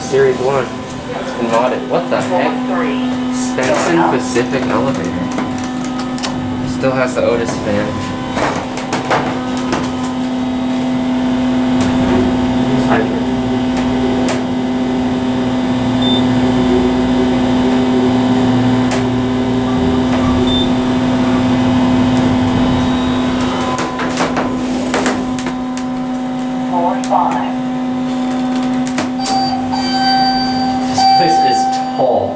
Series 1. It's been modded. What the heck? Stenson Pacific elevator. Still has the OTIS fan. This place is tall.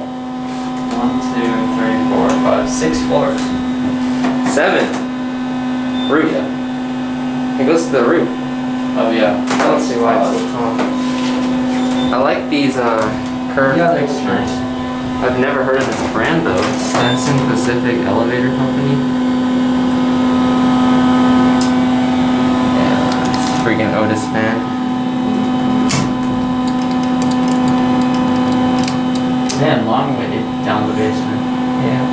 1, 2, 3, 4, 5, 6 floors. 7. Roof. Yeah. It goes to the roof. Oh yeah. I don't see why it's so tall. I like these curved fixtures. I've never heard of this brand though. Stenson Pacific Elevator Company. Yeah, it's freaking OTIS fan. Man, long way down the basement. Yeah.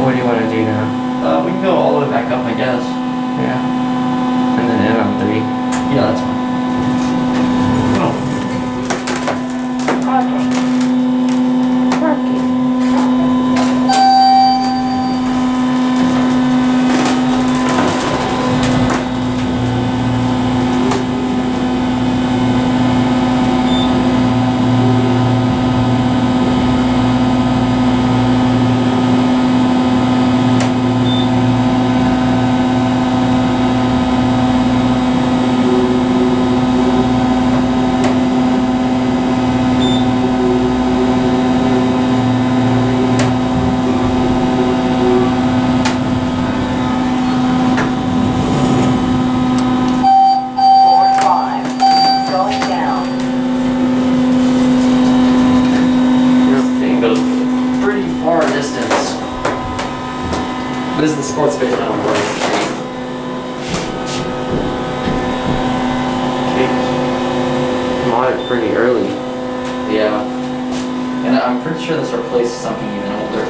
What do you want to do now? We can go all the way back up, I guess. Yeah. And then end on 3. Yeah, that's fine. What is the sports space now? Modded pretty early. Yeah. And I'm pretty sure this replaces something even older.